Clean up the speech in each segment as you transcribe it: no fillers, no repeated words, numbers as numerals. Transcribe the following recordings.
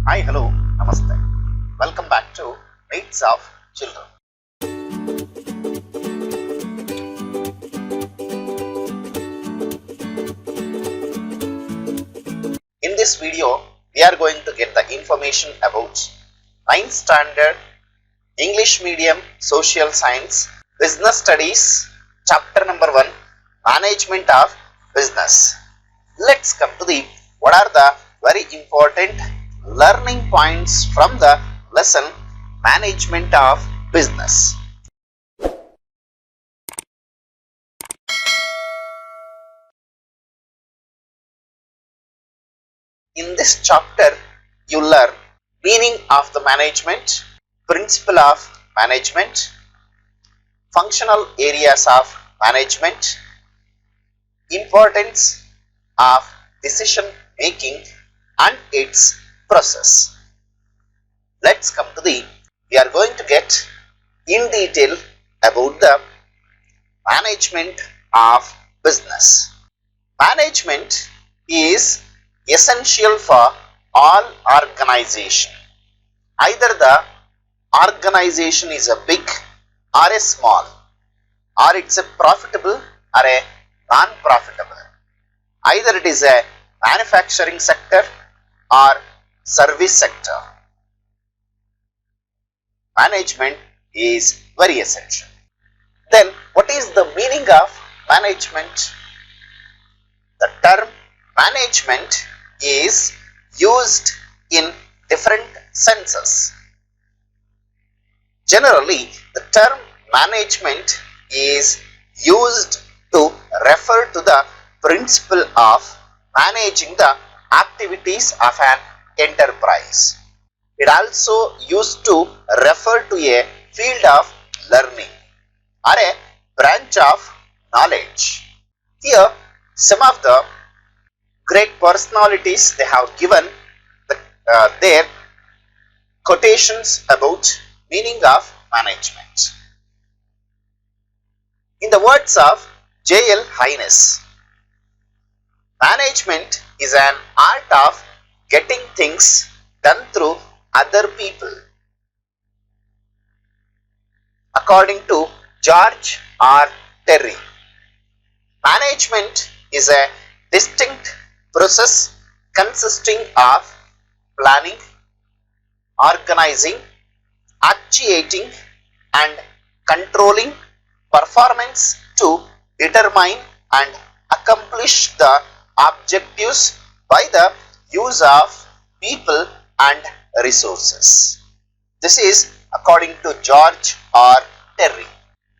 Hi, hello, namaste. Welcome back to Needs of Children. In this video, we are going to get the information about 9th standard English medium social science business studies chapter number 1 management of business. Let's come to the what are the very important learning points from the lesson management of business. In this chapter, you learn meaning of the management, principle of management, functional areas of management, importance of decision making and its process. Let's come to we are going to get in detail about the management of business. Management is essential for all organization. Either the organization is a big or a small, or it's a profitable or a non-profitable. Either it is a manufacturing sector or service sector. Management is very essential. Then what is the meaning of management? The term management is used in different senses. Generally, the term management is used to refer to the principle of managing the activities of an enterprise. It also used to refer to a field of learning or a branch of knowledge. Here, some of the great personalities they have given their quotations about meaning of management. In the words of J.L. Hines, management is an art of getting things done through other people. According to George R. Terry, management is a distinct process consisting of planning, organizing, actuating and controlling performance to determine and accomplish the objectives by the use of people and resources. This is according to George R. Terry.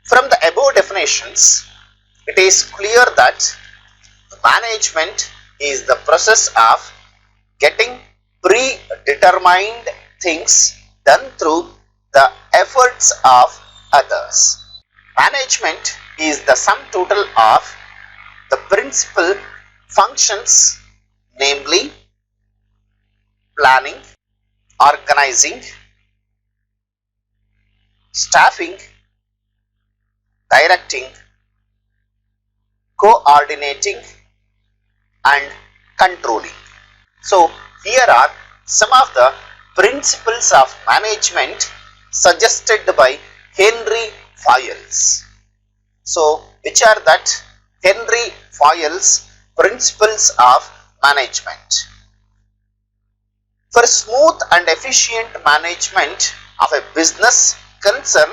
From the above definitions, it is clear that management is the process of getting predetermined things done through the efforts of others. Management is the sum total of the principal functions, namely planning, organizing, staffing, directing, coordinating and controlling. So here are some of the principles of management suggested by Henry Fayol's. So which are that? Henry Fayol's principles of management. For smooth and efficient management of a business concern,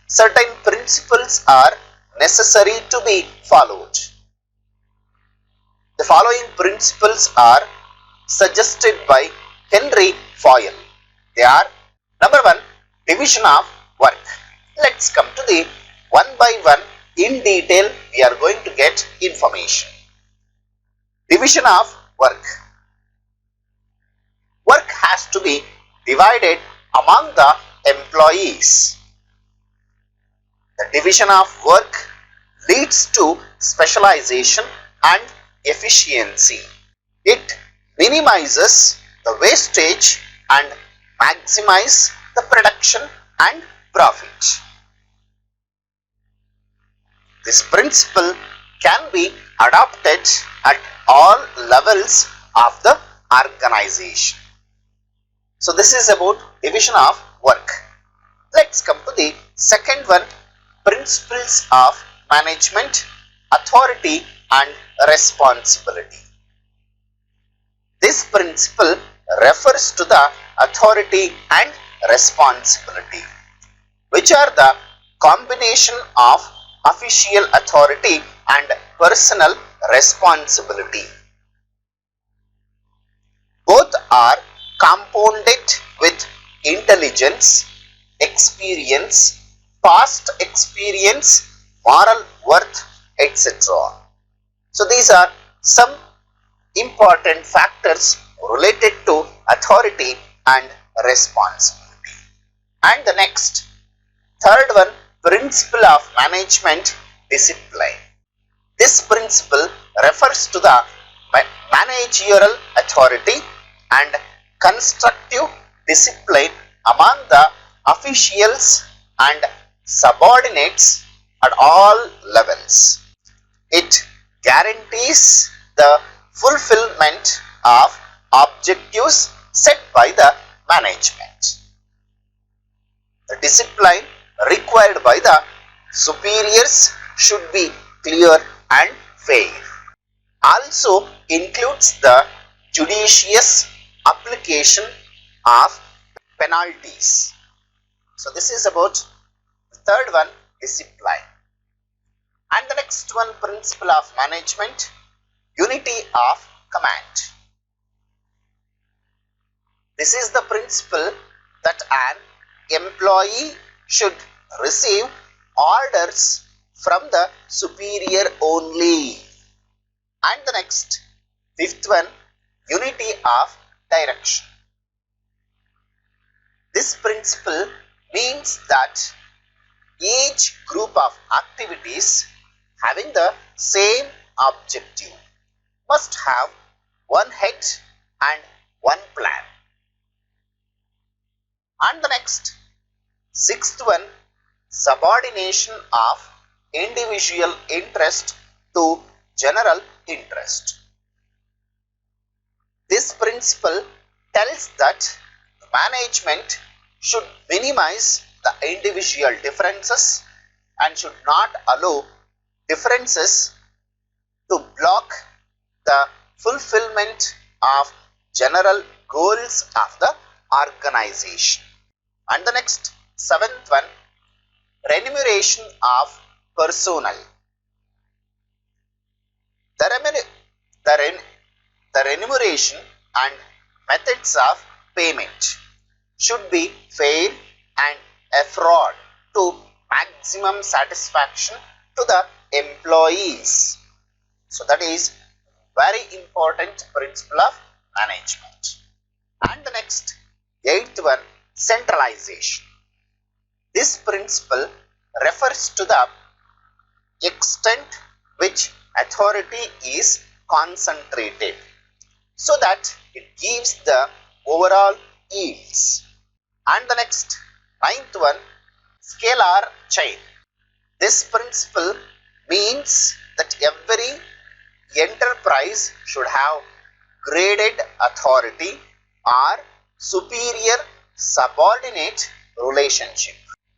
certain principles are necessary to be followed. The following principles are suggested by Henry Fayol. They are: number 1, division of work. Let's come to the one by one in detail. We are going to get information. Division of work. Work has to be divided among the employees. The division of work leads to specialization and efficiency. It minimizes the wastage and maximizes the production and profit. This principle can be adopted at all levels of the organization. So this is about division of work. Let's come to the second one, principles of management, authority and responsibility. This principle refers to the authority and responsibility, which are the combination of official authority and personal responsibility. Both are compounded with intelligence, experience, past experience, moral worth, etc. So these are some important factors related to authority and responsibility. And the next, third one, principle of management, discipline. This principle refers to the managerial authority and constructive discipline among the officials and subordinates at all levels. It guarantees the fulfillment of objectives set by the management. The discipline required by the superiors should be clear and fair. Also includes the judicious application of penalties. So this is about the third one, discipline. And the next one, principle of management, unity of command. This is the principle that an employee should receive orders from the superior only. And the next, fifth one, unity of direction. This principle means that each group of activities having the same objective must have one head and one plan. And the next, sixth one, subordination of individual interest to general interest. This principle tells that management should minimize the individual differences and should not allow differences to block the fulfillment of general goals of the organization. And the next, seventh one, remuneration of personnel. The remuneration and methods of payment should be fair and afford to maximum satisfaction to the employees. So that is very important principle of management. And the next, eighth one, centralization. This principle refers to the extent which authority is concentrated so that it gives the overall yields. And the next, ninth one, scalar chain. This principle means that every enterprise should have graded authority or superior subordinate relationship.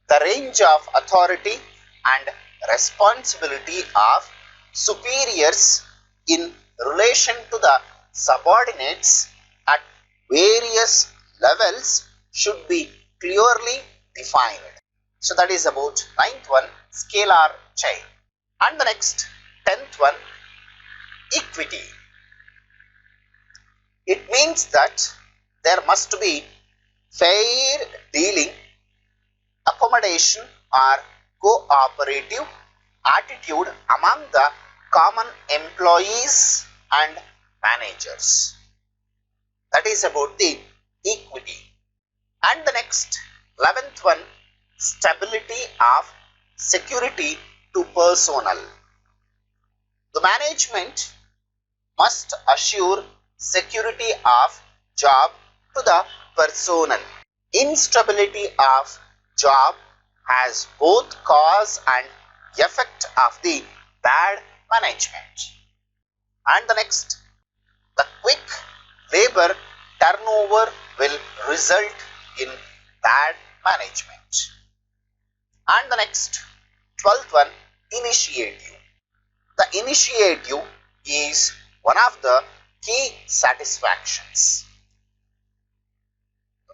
The range of authority and responsibility of superiors in relation to the subordinates at various levels should be clearly defined. So that is about ninth one, scalar chain. And the next, 10th one, equity. It means that there must be fair dealing, accommodation or cooperative attitude among the common employees and managers. That is about the equity. And the next, 11th one, stability of security to personnel. The management must assure security of job to the personnel. Instability of job has both cause and effect of the bad management. And the next, the quick labor turnover will result in bad management. And the next 12th one, initiative. The initiative is one of the key satisfactions.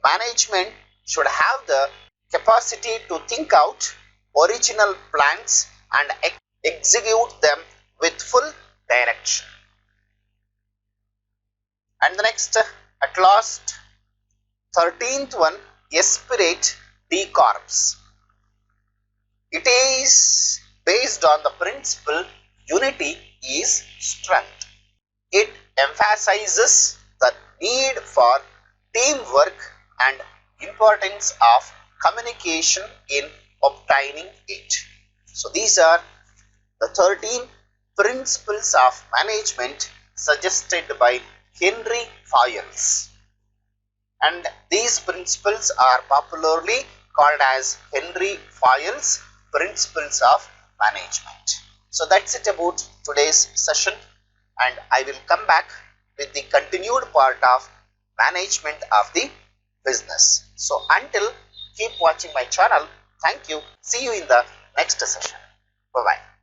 Management should have the capacity to think out original plans and execute them with full direction. And the next, at last, 13th one, Esprit de Corps. It is based on the principle unity is strength. It emphasizes the need for teamwork and importance of communication in obtaining it. So these are the 13 principles of management suggested by Henry Fayol. And these principles are popularly called as Henry Fayol's principles of management. So that's it about today's session, and I will come back with the continued part of management of the business. So until, keep watching my channel. Thank you. See you in the next session. Bye bye.